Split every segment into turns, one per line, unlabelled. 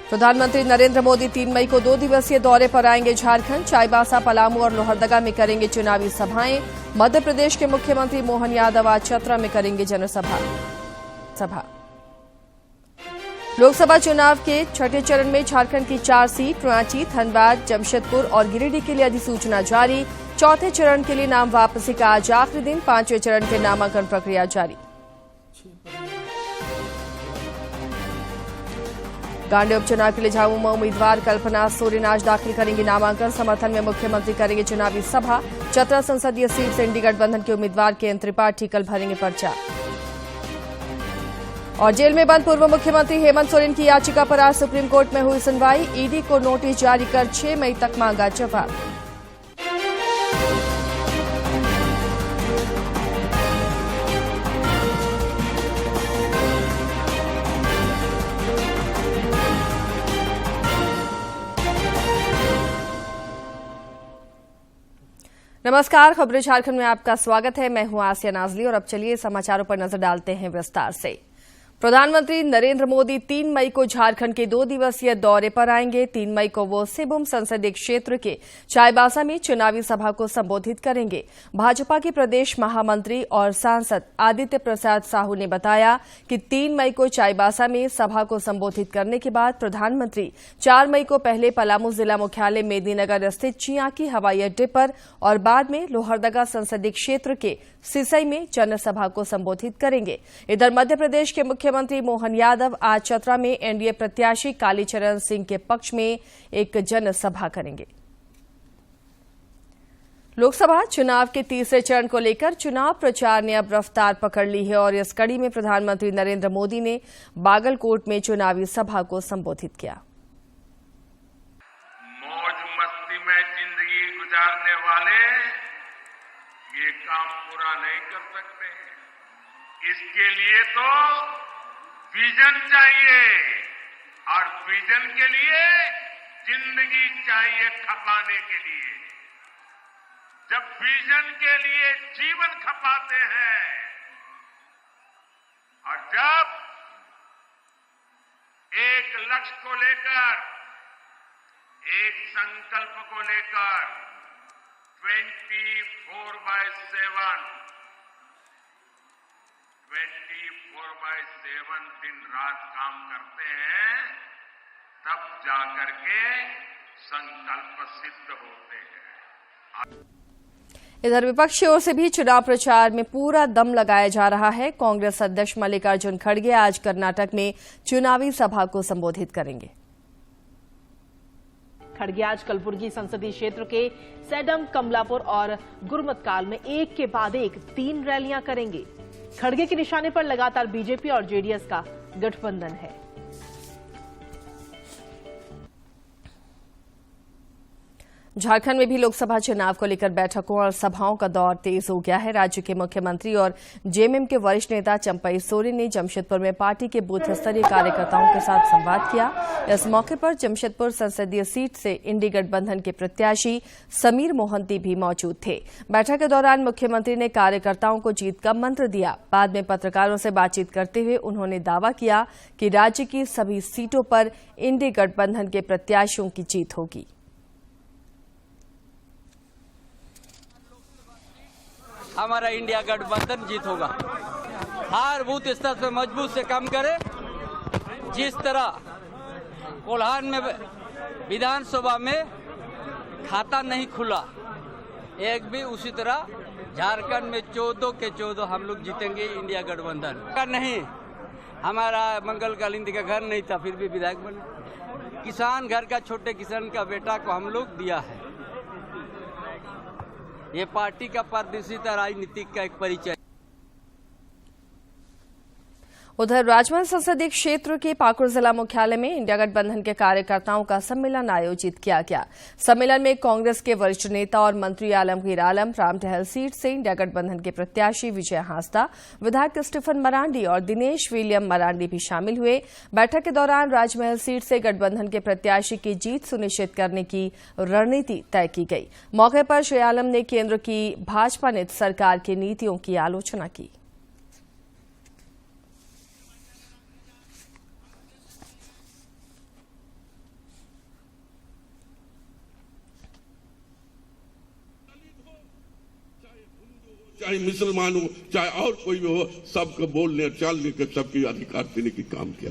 प्रधानमंत्री नरेंद्र मोदी 3 मई को 2 दिवसीय दौरे पर आएंगे झारखंड। चाईबासा, पलामू और लोहरदगा में करेंगे चुनावी सभाएं। मध्य प्रदेश के मुख्यमंत्री मोहन यादव आज चतरा में करेंगे जनसभा। लोकसभा चुनाव के छठे चरण में झारखंड की 4 सीट रांची, धनबाद, जमशेदपुर और गिरिडीह के लिए अधिसूचना जारी। चौथे चरण के लिए नाम वापसी का आज आखिरी दिन। 5वें चरण के नामांकन प्रक्रिया जारी। गांडी उपचुनाव के लिए झामुमो उम्मीदवार कल्पना सोरेन आज दाखिल करेंगी नामांकन। समर्थन में मुख्यमंत्री करेंगे चुनावी सभा। चतरा संसदीय सीट से इंडी गठबंधन के उम्मीदवार के एन त्रिपाठी कल भरेंगे पर्चा। और जेल में बंद पूर्व मुख्यमंत्री हेमंत सोरेन की याचिका पर आज सुप्रीम कोर्ट में हुई सुनवाई। ईडी को नोटिस जारी कर 6 मई तक मांगा जवाब। नमस्कार, खबरें झारखंड में आपका स्वागत है। मैं हूं आसिया नाजली और अब चलिए समाचारों पर नजर डालते हैं विस्तार से। प्रधानमंत्री नरेंद्र मोदी 3 मई को झारखंड के 2 दिवसीय दौरे पर आएंगे। 3 मई को वो सिंहभूम संसदीय क्षेत्र के चाईबासा में चुनावी सभा को संबोधित करेंगे। भाजपा के प्रदेश महामंत्री और सांसद आदित्य प्रसाद साहू ने बताया कि 3 मई को चाईबासा में सभा को संबोधित करने के बाद प्रधानमंत्री 4 मई को पहले पलामू जिला मुख्यालय मेदिनीनगर स्थित चियाकी हवाई अड्डे पर और बाद में लोहरदगा संसदीय क्षेत्र के सिसई में जनसभा को संबोधित करेंगे। इधर मध्य प्रदेश के मुख्यमंत्री मोहन यादव आज चतरा में एनडीए प्रत्याशी कालीचरण सिंह के पक्ष में एक जनसभा करेंगे। लोकसभा चुनाव के तीसरे चरण को लेकर चुनाव प्रचार ने अब रफ्तार पकड़ ली है और इस कड़ी में प्रधानमंत्री नरेंद्र मोदी ने बागलकोट में चुनावी सभा को संबोधित किया।
मौज मस्ती में जिंदगी गुजारने वाले ये काम पूरा नहीं कर सकते। इसके लिए तो विजन चाहिए और विजन के लिए जिंदगी चाहिए खपाने के लिए। जब विजन के लिए जीवन खपाते हैं और जब एक लक्ष्य को लेकर, एक संकल्प को लेकर 24/7 दिन रात काम करते हैं, तब जाकर के संकल्प सिद्ध होते हैं।
इधर विपक्ष की ओर से भी चुनाव प्रचार में पूरा दम लगाया जा रहा है। कांग्रेस अध्यक्ष मल्लिकार्जुन खड़गे आज कर्नाटक में चुनावी सभा को संबोधित करेंगे।
खड़गे आज कलबुर्गी संसदीय क्षेत्र के सेडम, कमलापुर और गुरमतकाल में एक के बाद एक 3 रैलियां करेंगे। खड़गे के निशाने पर लगातार बीजेपी और जेडीएस का गठबंधन है।
झारखंड में भी लोकसभा चुनाव को लेकर बैठकों और सभाओं का दौर तेज हो गया है। राज्य के मुख्यमंत्री और जेएमएम के वरिष्ठ नेता चंपई सोरेन ने जमशेदपुर में पार्टी के बूथ स्तरीय कार्यकर्ताओं के साथ संवाद किया। इस मौके पर जमशेदपुर संसदीय सीट से इंडी गठबंधन के प्रत्याशी समीर मोहंती भी मौजूद थे। बैठक के दौरान मुख्यमंत्री ने कार्यकर्ताओं को जीत का मंत्र दिया। बाद में पत्रकारों से बातचीत करते हुए उन्होंने दावा किया कि राज्य की सभी सीटों पर इंडी गठबंधन के प्रत्याशियों की जीत होगी।
हमारा इंडिया गठबंधन जीत होगा। हर बूथ स्तर से मजबूत से काम करे। जिस तरह कोल्हान में विधानसभा में खाता नहीं खुला, एक भी उसी तरह झारखंड में 14 के 14 हम लोग जीतेंगे। इंडिया गठबंधन का नहीं, हमारा मंगल कालिंदी का घर नहीं था, फिर भी विधायक बने। किसान घर का, छोटे किसान का बेटा को हम लोग दिया है। ये पार्टी का पारदर्शिता राजनीतिक का एक परिचय।
उधर राजमहल संसदीय क्षेत्र के पाकुड़ जिला मुख्यालय में इंडिया गठबंधन के कार्यकर्ताओं का सम्मेलन आयोजित किया गया। सम्मेलन में कांग्रेस के वरिष्ठ नेता और मंत्री आलमगीर आलम, रामटहल सीट से इंडिया गठबंधन के प्रत्याशी विजय हांसदा, विधायक स्टीफन मरांडी और दिनेश विलियम मरांडी भी शामिल हुए। बैठक के दौरान राजमहल सीट से गठबंधन के प्रत्याशी की जीत सुनिश्चित करने की रणनीति तय की गई। मौके पर श्री आलम ने केंद्र की भाजपा नेत सरकार की नीतियों की आलोचना की।
चाहे मुसलमान हो, चाहे और कोई भी हो, सबको बोलने और चालने के सबके अधिकार देने की काम किया।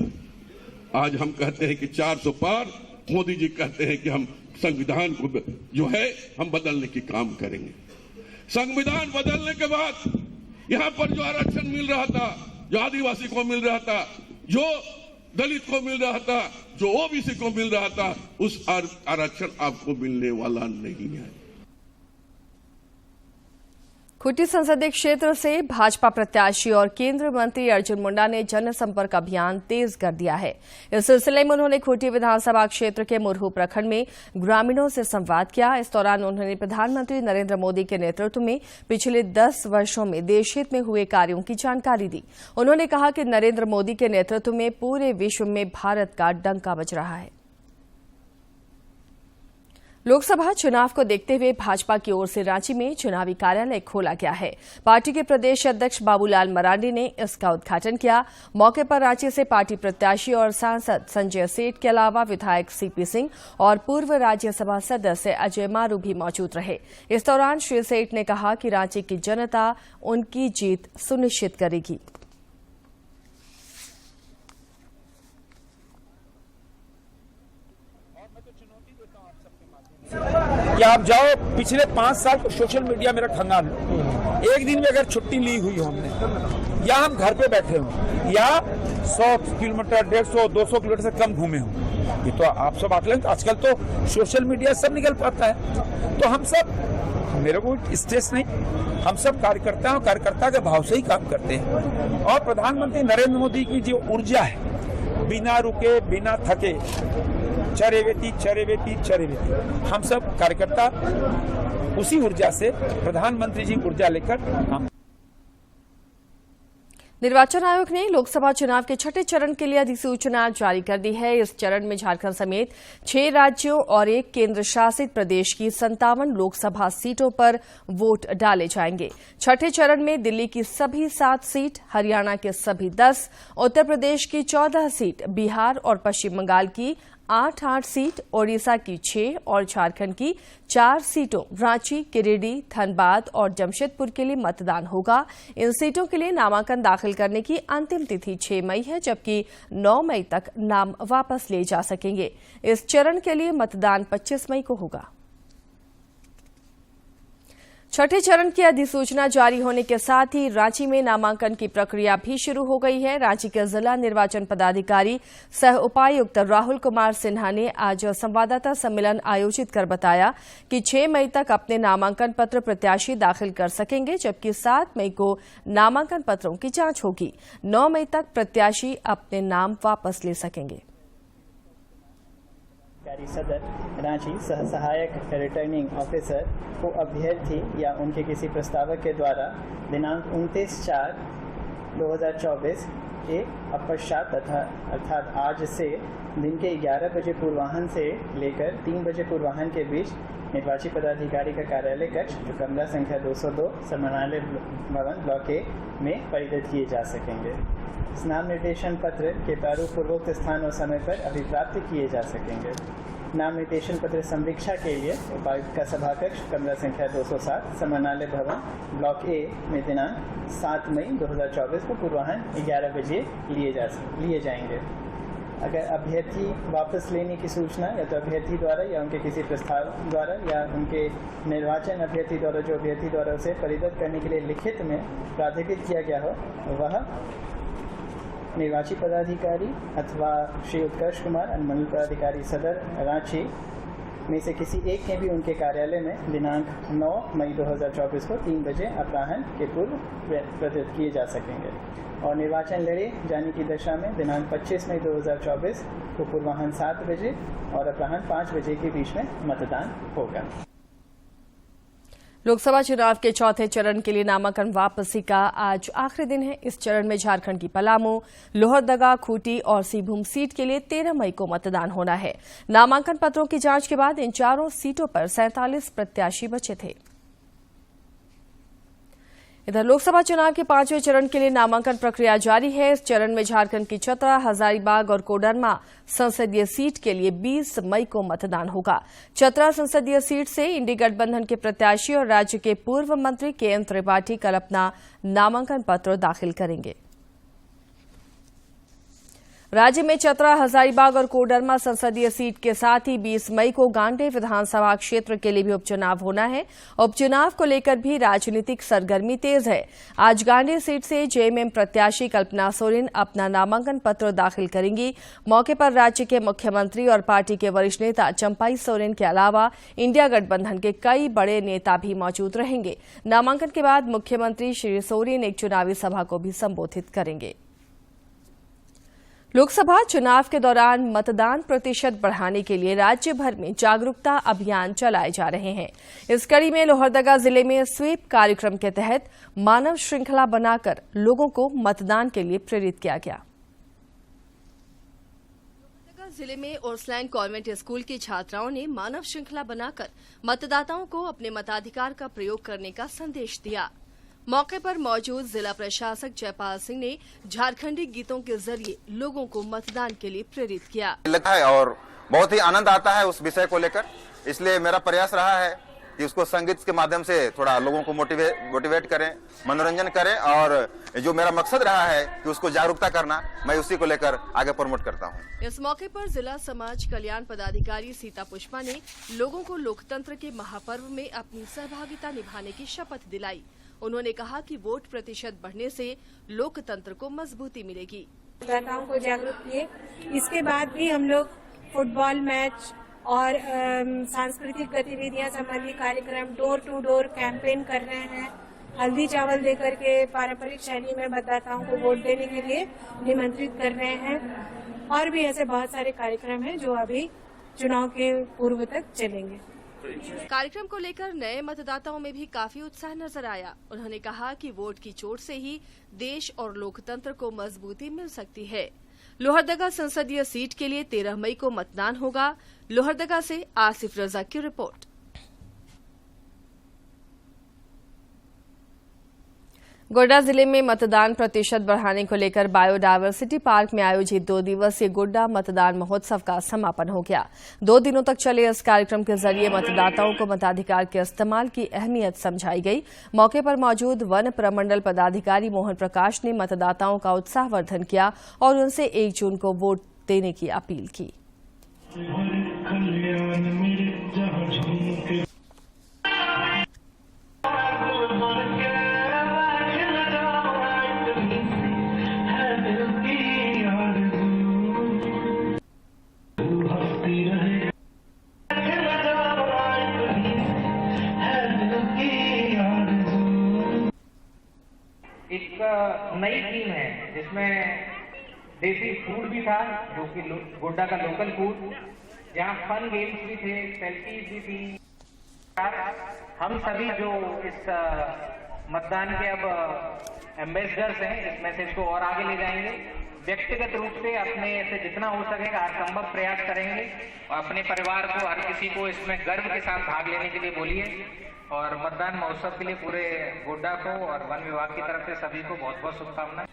आज हम कहते हैं कि 400 पार, मोदी जी कहते हैं कि हम संविधान को जो है हम बदलने की काम करेंगे। संविधान बदलने के बाद यहाँ पर जो आरक्षण मिल रहा था, जो आदिवासी को मिल रहा था, जो दलित को मिल रहा था, जो ओबीसी को मिल रहा था, उस आरक्षण आपको मिलने वाला नहीं है।
खूंटी संसदीय क्षेत्र से भाजपा प्रत्याशी और केंद्रीय मंत्री अर्जुन मुंडा ने जनसंपर्क अभियान तेज कर दिया है। इस सिलसिले में उन्होंने खूंटी विधानसभा क्षेत्र के मुरहू प्रखंड में ग्रामीणों से संवाद किया। इस दौरान उन्होंने प्रधानमंत्री नरेंद्र मोदी के नेतृत्व में पिछले 10 वर्षों में देशहित में हुए कार्यों की जानकारी दी। उन्होंने कहा कि नरेंद्र मोदी के नेतृत्व में पूरे विश्व में भारत का डंका बज रहा है। लोकसभा चुनाव को देखते हुए भाजपा की ओर से रांची में चुनावी कार्यालय खोला गया है। पार्टी के प्रदेश अध्यक्ष बाबूलाल मरांडी ने इसका उद्घाटन किया। मौके पर रांची से पार्टी प्रत्याशी और सांसद संजय सेठ के अलावा विधायक सीपी सिंह और पूर्व राज्यसभा सदस्य अजय मारू भी मौजूद रहे। इस दौरान श्री सेठ ने कहा कि रांची की जनता उनकी जीत सुनिश्चित करेगी।
कि आप जाओ पिछले 5 साल को सोशल मीडिया मेरा खंगाल लो, एक दिन में अगर छुट्टी ली हुई हो हमने, या हम घर पे बैठे हों, या 100 किलोमीटर 150 200 किलोमीटर से कम घूमे हों, ये तो आप सब आकलन। तो आजकल तो सोशल मीडिया सब निकल पाता है। तो हम सब, मेरे को स्ट्रेस नहीं, हम सब कार्यकर्ता हैं और कार्यकर्ता के भाव से ही काम करते हैं। और प्रधानमंत्री नरेंद्र मोदी की जो ऊर्जा है, बिना रुके बिना थके, चरेवेती चरेवेती चरेवेती, हम सब कार्यकर्ता उसी ऊर्जा से, प्रधानमंत्री जी ऊर्जा लेकर हम।
निर्वाचन आयोग ने लोकसभा चुनाव के छठे चरण के लिए अधिसूचना जारी कर दी है। इस चरण में झारखंड समेत 6 राज्यों और 1 केंद्र शासित प्रदेश की 57 लोकसभा सीटों पर वोट डाले जाएंगे। छठे चरण में दिल्ली की सभी 7 सीट, हरियाणा के सभी 10, उत्तर प्रदेश की 14 सीट, बिहार और पश्चिम बंगाल की 8 सीट, ओडिशा की 6 और झारखंड की 4 सीटों रांची, गिरिडीह, धनबाद और जमशेदपुर के लिए मतदान होगा। इन सीटों के लिए नामांकन दाखिल करने की अंतिम तिथि 6 मई है, जबकि 9 मई तक नाम वापस लिए जा सकेंगे। इस चरण के लिए मतदान 25 मई को होगा। छठे चरण की अधिसूचना जारी होने के साथ ही रांची में नामांकन की प्रक्रिया भी शुरू हो गई है। रांची के जिला निर्वाचन पदाधिकारी सह उपायुक्त राहुल कुमार सिन्हा ने आज संवाददाता सम्मेलन आयोजित कर बताया कि 6 मई तक अपने नामांकन पत्र प्रत्याशी दाखिल कर सकेंगे, जबकि 7 मई को नामांकन पत्रों की जांच होगी। 9 मई तक प्रत्याशी अपने नाम वापस ले सकेंगे।
सदर रांची सह सहायक रिटर्निंग ऑफिसर को अभ्यर्थी या उनके किसी प्रस्तावक के द्वारा दिनांक 29/4/2024 के अपश्चात अर्थात आज से दिन के 11 बजे पूर्वाह्न से लेकर 3 बजे पूर्वाह्न के बीच निर्वाची पदाधिकारी का कार्यालय कक्ष, जो कमरा संख्या 202 समानालय भवन ब्लॉक ए में परिदर्शित किए जा सकेंगे। इस नाम निर्देशन पत्र के प्रारूप पूर्वोक्त स्थान और समय पर अभिप्राप्त किए जा सकेंगे। नाम निर्देशन पत्र संवीक्षा के लिए उपायुक्त का सभाकक्ष, कमरा संख्या 207 समानालय भवन ब्लॉक ए में दिनांक 7 मई 2024 को पूर्वाह्न 11 बजे लिए जाएंगे। अगर अभ्यर्थी वापस लेने की सूचना या तो अभ्यर्थी द्वारा या उनके किसी प्रस्ताव द्वारा या उनके निर्वाचन अभ्यर्थी द्वारा जो अभ्यर्थी द्वारा उसे परिदर्शित करने के लिए लिखित में प्राधिकृत किया गया हो, वह निर्वाची पदाधिकारी अथवा श्री उत्कर्ष कुमार अनुमंडल पदाधिकारी सदर रांची में से किसी एक ने भी उनके कार्यालय में दिनांक 9 मई 2024 को 3 बजे अपराह्न के पूर्व प्रदर्शित किए जा सकेंगे। और निर्वाचन लड़े जाने की दशा में दिनांक 25 मई 2024 को पूर्वाह्न 7 बजे और अपराह्न 5 बजे के बीच में मतदान होगा।
लोकसभा चुनाव के चौथे चरण के लिए नामांकन वापसी का आज आखिरी दिन है। इस चरण में झारखंड की पलामू, लोहरदगा, खूंटी और सिंहभूम सीट के लिए 13 मई को मतदान होना है। नामांकन पत्रों की जांच के बाद इन चारों सीटों पर 47 प्रत्याशी बचे थे। इधर लोकसभा चुनाव के 5वें चरण के लिए नामांकन प्रक्रिया जारी है। इस चरण में झारखंड की चतरा, हजारीबाग और कोडरमा संसदीय सीट के लिए 20 मई को मतदान होगा। चतरा संसदीय सीट से इंडी गठबंधन के प्रत्याशी और राज्य के पूर्व मंत्री के.एन. त्रिपाठी कल अपना नामांकन पत्र दाखिल करेंगे। राज्य में चतरा, हजारीबाग और कोडरमा संसदीय सीट के साथ ही 20 मई को गांडेय विधानसभा क्षेत्र के लिए भी उपचुनाव होना है। उपचुनाव को लेकर भी राजनीतिक सरगर्मी तेज है। आज गांडेय सीट से जेएमएम प्रत्याशी कल्पना सोरेन अपना नामांकन पत्र दाखिल करेंगी। मौके पर राज्य के मुख्यमंत्री और पार्टी के वरिष्ठ नेता चंपाई सोरेन के अलावा इंडिया गठबंधन के कई बड़े नेता भी मौजूद रहेंगे। नामांकन के बाद मुख्यमंत्री श्री सोरेन एक चुनावी सभा को भी संबोधित करेंगे। लोकसभा चुनाव के दौरान मतदान प्रतिशत बढ़ाने के लिए राज्य भर में जागरूकता अभियान चलाए जा रहे हैं। इस कड़ी में लोहरदगा जिले में स्वीप कार्यक्रम के तहत मानव श्रृंखला बनाकर लोगों को मतदान के लिए प्रेरित किया गया। लोहरदगा जिले में ओरसलैंग कॉन्वेंट स्कूल की छात्राओं ने मानव श्रृंखला बनाकर मतदाताओं को अपने मताधिकार का प्रयोग करने का संदेश दिया। मौके पर मौजूद जिला प्रशासक जयपाल सिंह ने झारखंडी गीतों के जरिए लोगों को मतदान के लिए प्रेरित किया।
लगता है और बहुत ही आनंद आता है उस विषय को लेकर, इसलिए मेरा प्रयास रहा है कि उसको संगीत के माध्यम से थोड़ा लोगों को मोटिवेट करें, मनोरंजन करें, और जो मेरा मकसद रहा है कि उसको जागरूकता करना, मैं उसी को लेकर आगे प्रमोट करता हूं।
इस मौके पर जिला समाज कल्याण पदाधिकारी सीता पुष्पा ने लोगों को लोकतंत्र के महापर्व में अपनी सहभागिता निभाने की शपथ दिलाई। उन्होंने कहा कि वोट प्रतिशत बढ़ने से लोकतंत्र को मजबूती मिलेगी।
मतदाताओं को जागरूक किए। इसके बाद भी हम लोग फुटबॉल मैच और सांस्कृतिक गतिविधियां संबंधी कार्यक्रम, डोर टू डोर कैंपेन कर रहे हैं। हल्दी चावल देकर के पारंपरिक शैली में मतदाताओं को वोट देने के लिए निमंत्रित कर रहे हैं। और भी ऐसे बहुत सारे कार्यक्रम हैं जो अभी चुनाव के पूर्व तक चलेंगे।
कार्यक्रम को लेकर नए मतदाताओं में भी काफी उत्साह नजर आया। उन्होंने कहा कि वोट की चोट से ही देश और लोकतंत्र को मजबूती मिल सकती है। लोहरदगा संसदीय सीट के लिए 13 मई को मतदान होगा। लोहरदगा से आसिफ रजा की रिपोर्ट। गोड्डा जिले में मतदान प्रतिशत बढ़ाने को लेकर बायोडायवर्सिटी पार्क में आयोजित 2 दिवसीय गोड्डा मतदान महोत्सव का समापन हो गया। 2 दिनों तक चले इस कार्यक्रम के जरिए मतदाताओं को मताधिकार के इस्तेमाल की अहमियत समझाई गई। मौके पर मौजूद वन प्रमंडल पदाधिकारी मोहन प्रकाश ने मतदाताओं का उत्साहवर्धन किया और उनसे 1 जून को वोट देने की अपील की।
एक नई थीम है जिसमें देसी फूड भी था, जो कि गोड्डा का लोकल फूड, यहाँ फन गेम्स भी थे, सेल्फीज भी थी। हम सभी जो इस मतदान के अब एम्बेसडर्स हैं, इस मैसेज को और आगे ले जाएंगे। व्यक्तिगत रूप से अपने से जितना हो सकेगा असंभव प्रयास करेंगे और अपने परिवार को, हर किसी को इसमें गर्व के साथ भाग लेने के लिए बोलिए। और मतदान महोत्सव के लिए पूरे गोड्डा को और वन विभाग की तरफ से सभी को बहुत बहुत शुभकामनाएं।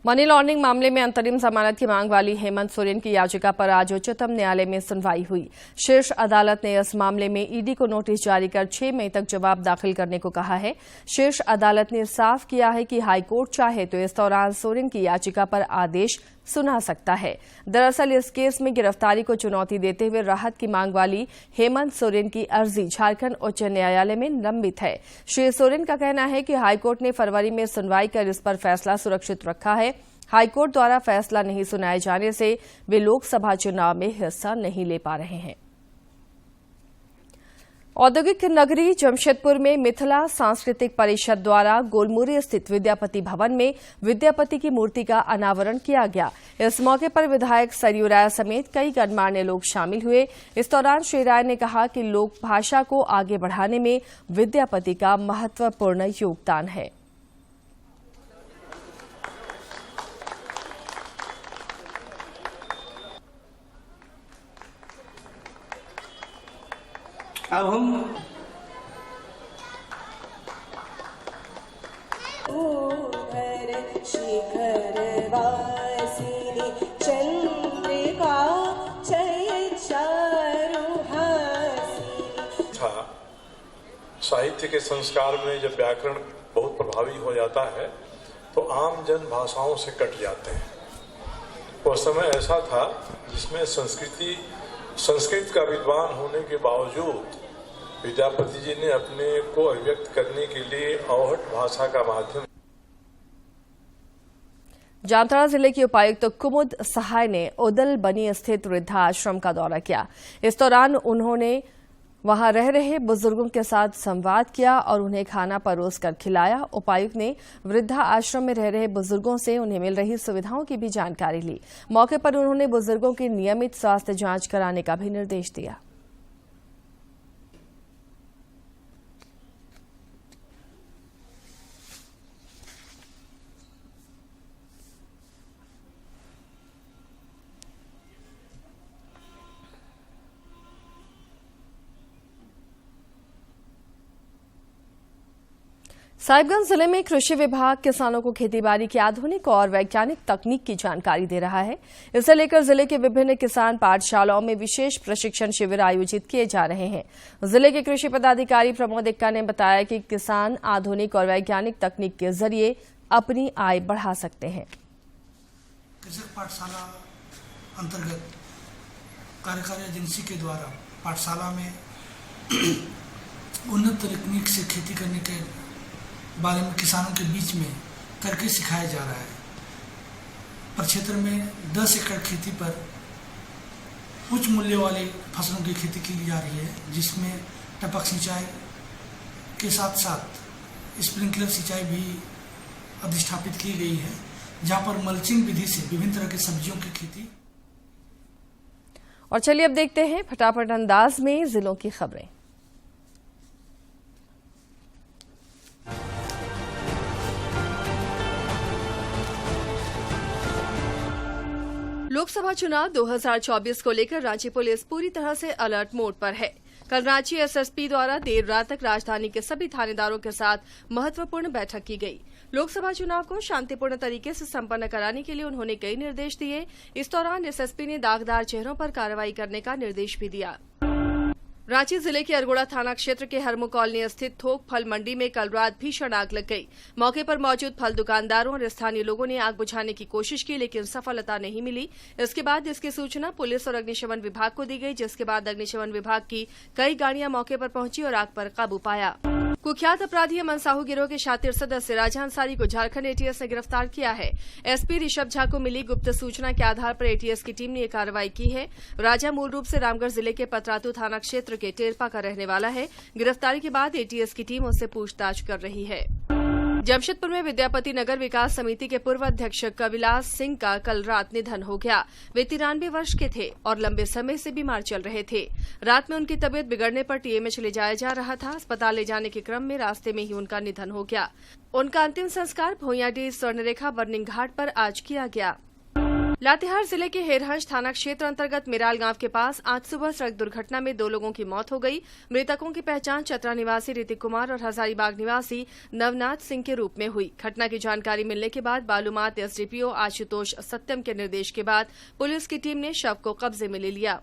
मनी लॉन्ड्रिंग मामले में अंतरिम जमानत की मांग वाली हेमंत सोरेन की याचिका पर आज उच्चतम न्यायालय में सुनवाई हुई। शीर्ष अदालत ने इस मामले में ईडी को नोटिस जारी कर 6 मई तक जवाब दाखिल करने को कहा है। शीर्ष अदालत ने साफ किया है कि हाईकोर्ट चाहे तो इस दौरान सोरेन की याचिका पर आदेश सुना सकता है। दरअसल इस केस में गिरफ्तारी को चुनौती देते हुए राहत की मांग वाली हेमंत सोरेन की अर्जी झारखंड उच्च न्यायालय में लंबित है। श्री सोरेन का कहना है कि हाईकोर्ट ने फरवरी में सुनवाई कर इस पर फैसला सुरक्षित रखा है। हाईकोर्ट द्वारा फैसला नहीं सुनाए जाने से वे लोकसभा चुनाव में हिस्सा नहीं ले पा रहे हैं। औद्योगिक नगरी जमशेदपुर में मिथिला सांस्कृतिक परिषद द्वारा गोलमुरी स्थित विद्यापति भवन में विद्यापति की मूर्ति का अनावरण किया गया। इस मौके पर विधायक सरयू राय समेत कई गणमान्य लोग शामिल हुए। इस दौरान श्री राय ने कहा कि लोक भाषा को आगे बढ़ाने में विद्यापति का महत्वपूर्ण योगदान है।
अब हम
साहित्य के संस्कार में जब व्याकरण बहुत प्रभावी हो जाता है तो आम जन भाषाओं से कट जाते हैं। वो समय ऐसा था जिसमें संस्कृत का विद्वान होने के बावजूद विद्यापति जी ने अपने को अभिव्यक्त करने के लिए अवहट भाषा का माध्यम।
जामताड़ा जिले के उपायुक्त कुमुद सहाय ने उदल बनी स्थित वृद्धाश्रम का दौरा किया। इस दौरान उन्होंने वहां रह रहे बुजुर्गों के साथ संवाद किया और उन्हें खाना परोस कर खिलाया। उपायुक्त ने वृद्धा आश्रम में रह रहे बुजुर्गों से उन्हें मिल रही सुविधाओं की भी जानकारी ली। मौके पर उन्होंने बुजुर्गों की नियमित स्वास्थ्य जांच कराने का भी निर्देश दिया। साहिबगंज जिले में कृषि विभाग किसानों को खेतीबाड़ी की आधुनिक और वैज्ञानिक तकनीक की जानकारी दे रहा है। इसे लेकर जिले के विभिन्न किसान पाठशालाओं में विशेष प्रशिक्षण शिविर आयोजित किए जा रहे हैं। जिले के कृषि पदाधिकारी प्रमोद इक्का ने बताया कि किसान आधुनिक और वैज्ञानिक तकनीक के जरिए अपनी आय बढ़ा सकते हैं।
कृषक पाठशाला अंतर्गत कार्यकारी एजेंसी के द्वारा पाठशाला में उन्नत तकनीक से खेती करने के बारे में किसानों के बीच में करके सिखाया जा रहा है। प्रक्षेत्र में 10 एकड़ खेती पर उच्च मूल्य वाली फसलों की खेती की जा रही है, जिसमें टपक सिंचाई के साथ साथ स्प्रिंकलर सिंचाई भी अधिष्ठापित की गई है, जहां पर मल्चिंग विधि से विभिन्न तरह की सब्जियों की खेती।
और चलिए अब देखते हैं फटाफट अंदाज में जिलों की खबरें। लोकसभा चुनाव 2024 को लेकर रांची पुलिस पूरी तरह से अलर्ट मोड पर है। कल रांची एसएसपी द्वारा देर रात तक राजधानी के सभी थानेदारों के साथ महत्वपूर्ण बैठक की गई। लोकसभा चुनाव को शांतिपूर्ण तरीके से संपन्न कराने के लिए उन्होंने कई निर्देश दिए। इस दौरान एसएसपी ने दागदार चेहरों पर कार्रवाई करने का निर्देश भी दिया। रांची जिले के अरगोड़ा थाना क्षेत्र के हरमू कॉलोनी स्थित थोक फल मंडी में कल रात भीषण आग लग गई। मौके पर मौजूद फल दुकानदारों और स्थानीय लोगों ने आग बुझाने की कोशिश की, लेकिन सफलता नहीं मिली। इसके बाद इसकी सूचना पुलिस और अग्निशमन विभाग को दी गई, जिसके बाद अग्निशमन विभाग की कई गाड़ियां मौके पर पहुंची और आग पर काबू पाया। कुख्यात अपराधी अमन साहू गिरोह के शातिर सदस्य राजा अंसारी को झारखंड एटीएस ने गिरफ्तार किया है। एसपी ऋषभ झा को मिली गुप्त सूचना के आधार पर एटीएस की टीम ने यह कार्रवाई की है। राजा मूल रूप से रामगढ़ जिले के पतरातू थाना क्षेत्र के टेरपा का रहने वाला है। गिरफ्तारी के बाद एटीएस की टीम उससे पूछताछ कर रही है। जमशेदपुर में विद्यापति नगर विकास समिति के पूर्व अध्यक्ष कविलास सिंह का कल रात निधन हो गया। वे 93 वर्ष के थे और लंबे समय से बीमार चल रहे थे। रात में उनकी तबीयत बिगड़ने पर टीएमएच ले जाया जा रहा था। अस्पताल ले जाने के क्रम में रास्ते में ही उनका निधन हो गया। उनका अंतिम संस्कार भोयाडीह स्वर्णरेखा बर्निंग घाट पर आज किया गया। लातेहार जिले के हेरहंश थाना क्षेत्र अंतर्गत मिराल गांव के पास आज सुबह सड़क दुर्घटना में 2 लोगों की मौत हो गई। मृतकों की पहचान चतरा निवासी ऋतिक कुमार और हजारीबाग निवासी नवनाथ सिंह के रूप में हुई। घटना की जानकारी मिलने के बाद बालूमाथ एसडीपीओ आशुतोष सत्यम के निर्देश के बाद पुलिस की टीम ने शव को कब्जे में ले लिया।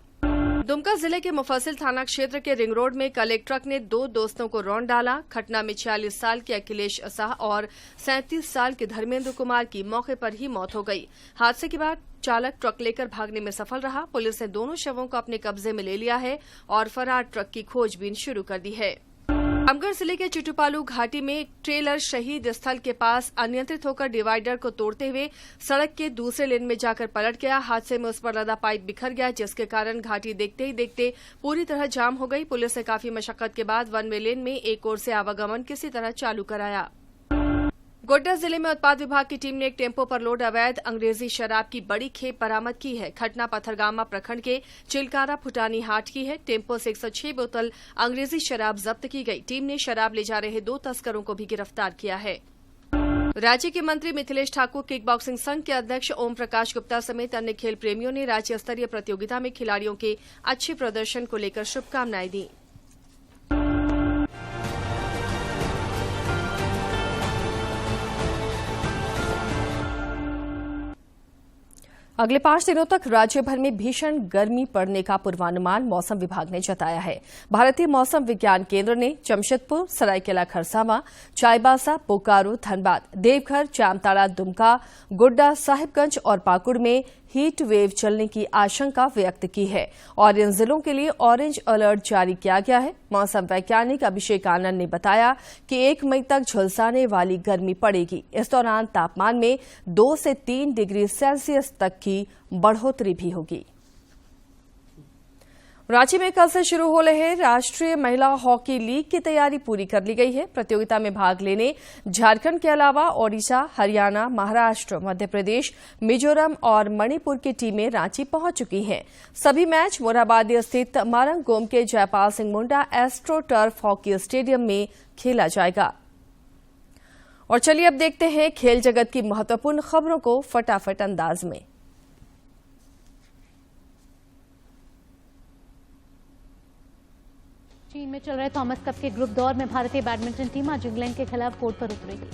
दुमका जिले के मुफस्सिल थाना क्षेत्र के रिंग रोड में कल एक ट्रक ने 2 दोस्तों को रौंद डाला। घटना में 46 साल के अखिलेश साह और 37 साल के धर्मेंद्र कुमार की मौके पर ही मौत हो गई। हादसे के बाद चालक ट्रक लेकर भागने में सफल रहा। पुलिस ने दोनों शवों को अपने कब्जे में ले लिया है और फरार ट्रक की खोजबीन शुरू कर दी है। रामगढ़ जिले के चिटुपालू घाटी में ट्रेलर शहीद स्थल के पास अनियंत्रित होकर डिवाइडर को तोड़ते हुए सड़क के दूसरे लेन में जाकर पलट गया। हादसे में उस पर लदा पाइप बिखर गया, जिसके कारण घाटी देखते ही देखते पूरी तरह जाम हो गई। पुलिस ने काफी मशक्कत के बाद वन वे लेन में एक ओर से आवागमन किसी तरह चालू कराया। गोड्डा जिले में उत्पाद विभाग की टीम ने एक टेम्पो पर लोड अवैध अंग्रेजी शराब की बड़ी खेप बरामद की है। घटना पथरगामा प्रखंड के चिलकारा फुटानी हाट की है। टेम्पो से 106 बोतल अंग्रेजी शराब जब्त की गई। टीम ने शराब ले जा रहे 2 तस्करों को भी गिरफ्तार किया है। राज्य के मंत्री मिथिलेश ठाकुर किक बॉक्सिंग संघ के अध्यक्ष ओम प्रकाश गुप्ता समेत अन्य खेल प्रेमियों ने राज्य स्तरीय प्रतियोगिता में खिलाड़ियों के अच्छे प्रदर्शन को लेकर शुभकामनाएं दी। अगले 5 दिनों तक राज्य भर में भीषण गर्मी पड़ने का पूर्वानुमान मौसम विभाग ने जताया है। भारतीय मौसम विज्ञान केंद्र ने जमशेदपुर, सरायकेला खरसावां, चाईबासा, बोकारो, धनबाद, देवघर, जामताड़ा, दुमका, गोड्डा, साहिबगंज और पाकुड़ में हीट वेव चलने की आशंका व्यक्त की है और इन जिलों के लिए ऑरेंज अलर्ट जारी किया गया है। मौसम वैज्ञानिक अभिषेक आनंद ने बताया कि 1 मई तक झुलसाने वाली गर्मी पड़ेगी। इस दौरान तापमान में 2 से 3 डिग्री सेल्सियस तक की बढ़ोतरी भी होगी। रांची में कल से शुरू हो रहे राष्ट्रीय महिला हॉकी लीग की तैयारी पूरी कर ली गई है। प्रतियोगिता में भाग लेने झारखंड के अलावा ओडिशा, हरियाणा, महाराष्ट्र, मध्य प्रदेश, मिजोरम और मणिपुर की टीमें रांची पहुंच चुकी हैं। सभी मैच मोरहाबादी स्थित मारंगगोम के Jaipal Singh Munda astro turf hockey stadium में खेला जाएगा। और चलिए अब देखते हैं खेल जगत की महत्वपूर्ण खबरों को फटाफट अंदाज में।
चीन में चल रहे थॉमस कप के ग्रुप दौर में भारतीय बैडमिंटन टीम आज इंग्लैंड के खिलाफ कोर्ट पर उतरेगी।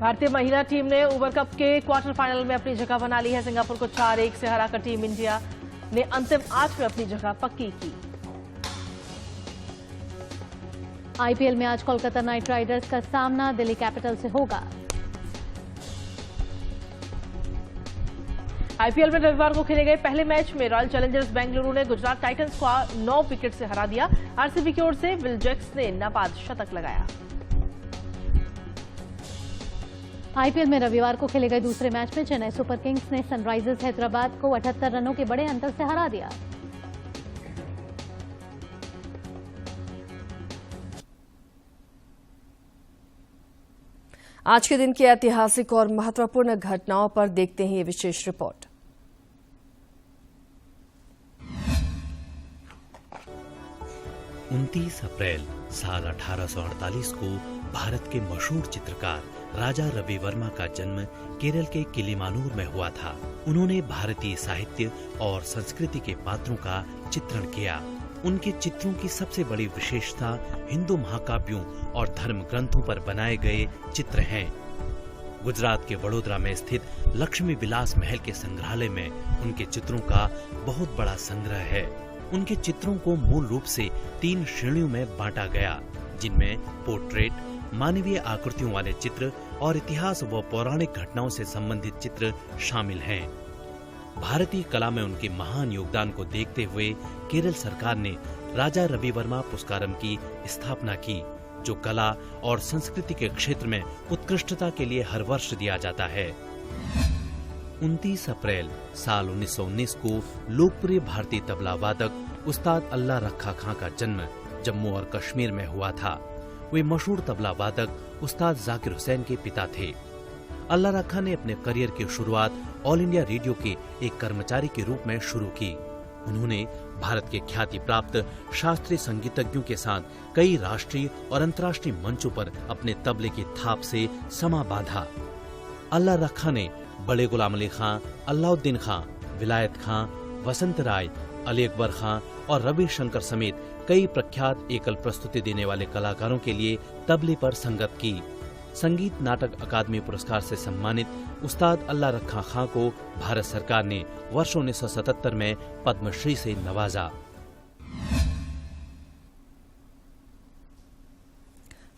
भारतीय महिला टीम ने उबर कप के क्वार्टर फाइनल में अपनी जगह बना ली है। सिंगापुर को 4-1 से हराकर टीम इंडिया ने अंतिम 8 में अपनी जगह पक्की की।
आईपीएल में आज कोलकाता नाइट राइडर्स का सामना दिल्ली कैपिटल से होगा।
आईपीएल में रविवार को खेले गए पहले मैच में रॉयल चैलेंजर्स बेंगलुरु ने गुजरात टाइटंस को 9 विकेट से हरा दिया। आरसीबी की ओर से विल जैक्स ने नाबाद शतक लगाया।
आईपीएल में रविवार को खेले गए दूसरे मैच में चेन्नई सुपर किंग्स ने सनराइजर्स हैदराबाद को 78 रनों के बड़े अंतर से हरा दिया।
आज के दिन की ऐतिहासिक और महत्वपूर्ण घटनाओं पर देखते हैं ये विशेष रिपोर्ट।
29 अप्रैल साल 1848 को भारत के मशहूर चित्रकार राजा रवि वर्मा का जन्म केरल के किलिमानूर में हुआ था। उन्होंने भारतीय साहित्य और संस्कृति के पात्रों का चित्रण किया। उनके चित्रों की सबसे बड़ी विशेषता हिंदू महाकाव्यों और धर्म ग्रंथों पर बनाए गए चित्र हैं। गुजरात के वडोदरा में स्थित लक्ष्मी विलास महल के संग्रहालय में उनके चित्रों का बहुत बड़ा संग्रह है। उनके चित्रों को मूल रूप से 3 श्रेणियों में बांटा गया, जिनमें पोर्ट्रेट, मानवीय आकृतियों वाले चित्र और इतिहास व पौराणिक घटनाओं से संबंधित चित्र शामिल हैं। भारतीय कला में उनके महान योगदान को देखते हुए केरल सरकार ने राजा रवि वर्मा पुरस्कारम की स्थापना की, जो कला और संस्कृति के क्षेत्र में उत्कृष्टता के लिए हर वर्ष दिया जाता है। 29 अप्रैल साल 1919 को लोकप्रिय भारतीय तबला वादक उस्ताद अल्लाह रखा खां का जन्म जम्मू और कश्मीर में हुआ था। वे मशहूर तबला वादक उस्ताद जाकिर हुसैन के पिता थे। अल्लाह रखा ने अपने करियर की शुरुआत ऑल इंडिया रेडियो के एक कर्मचारी के रूप में शुरू की। उन्होंने भारत के ख्याति प्राप्त शास्त्रीय संगीतज्ञों के साथ कई राष्ट्रीय और अंतर्राष्ट्रीय मंचों पर अपने तबले की थाप से समा बांधा। अल्लाह रखा ने बड़े गुलाम अली खां, अलाउद्दीन खां, विलायत खां, वसंत राय, अली अकबर खां और रवि शंकर समेत कई प्रख्यात एकल प्रस्तुति देने वाले कलाकारों के लिए तबले पर संगत की। संगीत नाटक अकादमी पुरस्कार से सम्मानित उस्ताद अल्लाह रखा खां को भारत सरकार ने वर्ष 1977 में पद्मश्री से नवाजा।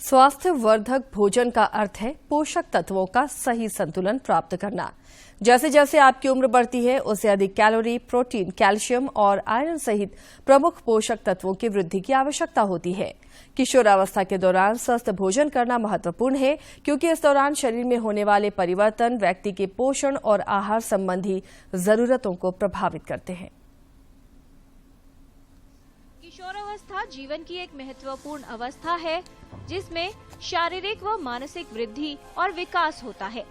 स्वास्थ्य वर्धक भोजन का अर्थ है पोषक तत्वों का सही संतुलन प्राप्त करना। जैसे जैसे आपकी उम्र बढ़ती है, उससे अधिक कैलोरी, प्रोटीन, कैल्शियम और आयरन सहित प्रमुख पोषक तत्वों की वृद्धि की आवश्यकता होती है। किशोरावस्था के दौरान स्वस्थ भोजन करना महत्वपूर्ण है, क्योंकि इस दौरान शरीर में होने वाले परिवर्तन व्यक्ति के पोषण और आहार संबंधी जरूरतों को प्रभावित करते हैं।
किशोरावस्था जीवन की एक महत्वपूर्ण अवस्था है, जिसमें शारीरिक व मानसिक वृद्धि और विकास होता है।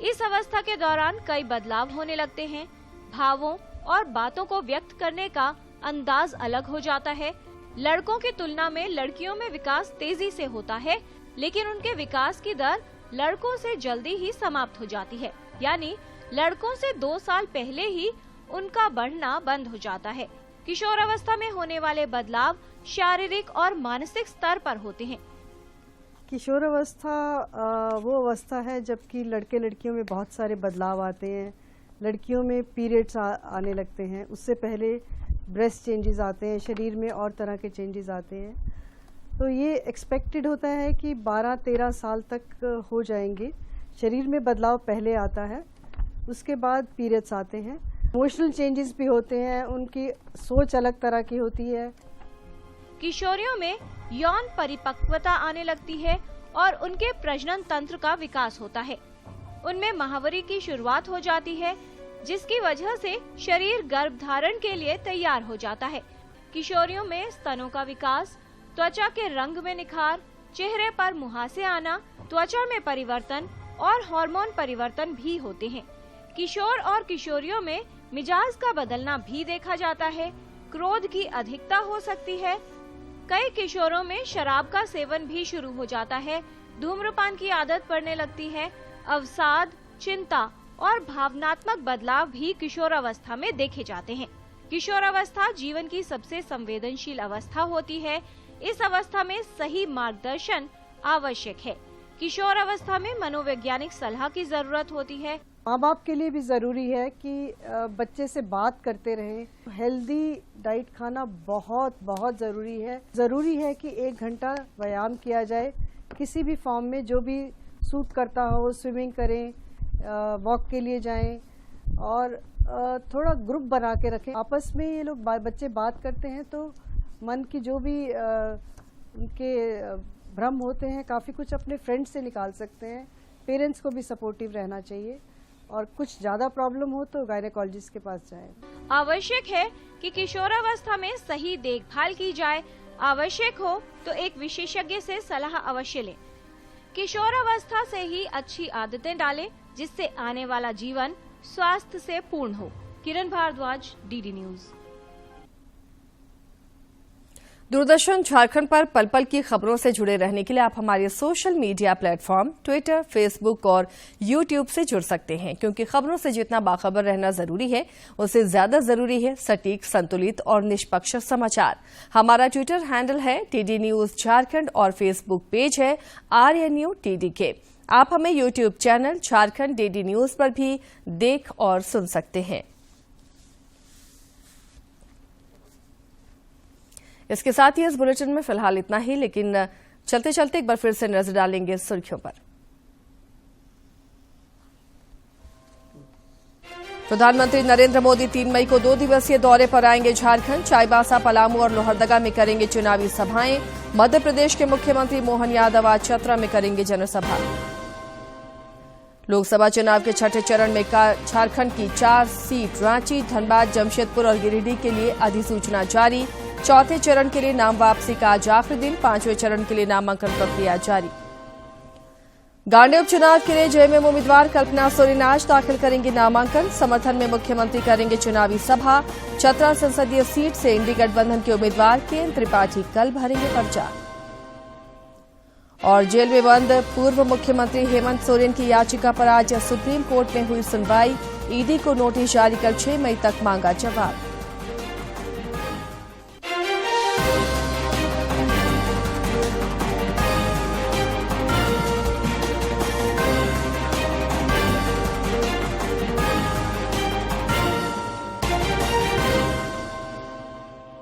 इस अवस्था के दौरान कई बदलाव होने लगते हैं। भावों और बातों को व्यक्त करने का अंदाज अलग हो जाता है। लड़कों की तुलना में लड़कियों में विकास तेजी से होता है, लेकिन उनके विकास की दर लड़कों से जल्दी ही समाप्त हो जाती है। यानी लड़कों से 2 साल पहले ही उनका बढ़ना बंद हो जाता है। किशोरावस्था में होने वाले बदलाव शारीरिक और मानसिक स्तर पर होते हैं।
किशोरावस्था वो अवस्था है जबकि लड़के लड़कियों में बहुत सारे बदलाव आते हैं। लड़कियों में पीरियड्स आने लगते हैं, उससे पहले ब्रेस्ट चेंजेस आते हैं, शरीर में और तरह के चेंजेस आते हैं। तो ये एक्सपेक्टेड होता है कि 12-13 साल तक हो जाएंगे। शरीर में बदलाव पहले आता है, उसके बाद पीरियड्स आते हैं। इमोशनल चेंजेस भी होते हैं, उनकी सोच अलग तरह की होती है।
किशोरियों में यौन परिपक्वता आने लगती है और उनके प्रजनन तंत्र का विकास होता है। उनमें माहवारी की शुरुआत हो जाती है, जिसकी वजह से शरीर गर्भधारण के लिए तैयार हो जाता है। किशोरियों में स्तनों का विकास, त्वचा के रंग में निखार, चेहरे पर मुहासे आना, त्वचा में परिवर्तन और हार्मोन परिवर्तन भी होते हैं। किशोर और किशोरियों में मिजाज का बदलना भी देखा जाता है। क्रोध की अधिकता हो सकती है। कई किशोरों में शराब का सेवन भी शुरू हो जाता है। धूम्रपान की आदत पड़ने लगती है। अवसाद, चिंता और भावनात्मक बदलाव भी किशोरावस्था में देखे जाते हैं। किशोरावस्था जीवन की सबसे संवेदनशील अवस्था होती है। इस अवस्था में सही मार्गदर्शन आवश्यक है। किशोरावस्था में मनोवैज्ञानिक सलाह की जरूरत होती है।
माँ बाप के लिए भी ज़रूरी है कि बच्चे से बात करते रहें। हेल्दी डाइट खाना बहुत बहुत ज़रूरी है। ज़रूरी है कि 1 घंटा व्यायाम किया जाए, किसी भी फॉर्म में जो भी सूट करता हो। स्विमिंग करें, वॉक के लिए जाएं और थोड़ा ग्रुप बना के रखें। आपस में ये लोग बच्चे बात करते हैं तो मन की जो भी उनके भ्रम होते हैं, काफ़ी कुछ अपने फ्रेंड्स से निकाल सकते हैं। पेरेंट्स को भी सपोर्टिव रहना चाहिए और कुछ ज़्यादा प्रॉब्लम हो तो गायनेकोलॉजिस्ट के पास जाएं।
आवश्यक है कि किशोरावस्था में सही देखभाल की जाए। आवश्यक हो तो एक विशेषज्ञ से सलाह अवश्य लें। किशोरावस्था से ही अच्छी आदतें डालें, जिससे आने वाला जीवन स्वास्थ्य से पूर्ण हो। किरण भारद्वाज, डीडी न्यूज।
दूरदर्शन झारखंड पर पल पल की खबरों से जुड़े रहने के लिए आप हमारे social media platform Twitter, Facebook और यूट्यूब से जुड़ सकते हैं, क्योंकि खबरों से जितना बाखबर रहना जरूरी है, उससे ज्यादा जरूरी है सटीक, संतुलित और निष्पक्ष समाचार। हमारा ट्विटर हैंडल है टीडी न्यूज झारखंड और फेसबुक पेज है RNU TDK। आप हमें YouTube channel Jharkhand DD news पर भी देख और सुन सकते हैं। इसके साथ ही इस बुलेटिन में फिलहाल इतना ही, लेकिन चलते चलते एक बार फिर से नजर डालेंगे सुर्खियों पर। प्रधानमंत्री नरेंद्र मोदी 3 मई को 2 दिवसीय दौरे पर आएंगे झारखंड। चाईबासा, पलामू और लोहरदगा में करेंगे चुनावी सभाएं। मध्य प्रदेश के मुख्यमंत्री मोहन यादव आज चतरा में करेंगे जनसभा। लोकसभा चुनाव के 6ठे चरण में झारखंड की 4 सीट रांची, धनबाद, जमशेदपुर और गिरिडीह के लिए अधिसूचना जारी। 4थे चरण के लिए नाम वापसी का आज आखिरी दिन। 5वें चरण के लिए नामांकन प्रक्रिया जारी। गांडी उपचुनाव के लिए जेएमएम उम्मीदवार कल्पना सोरेन आज दाखिल करेंगे नामांकन। समर्थन में मुख्यमंत्री करेंगे चुनावी सभा। चतरा संसदीय सीट से इंडी गठबंधन के उम्मीदवार केएन त्रिपाठी कल भरेंगे पर्चा। और जेल में बंद पूर्व मुख्यमंत्री हेमंत सोरेन की याचिका पर आज सुप्रीम कोर्ट में हुई सुनवाई। ईडी को नोटिस जारी कर 6 मई तक मांगा जवाब।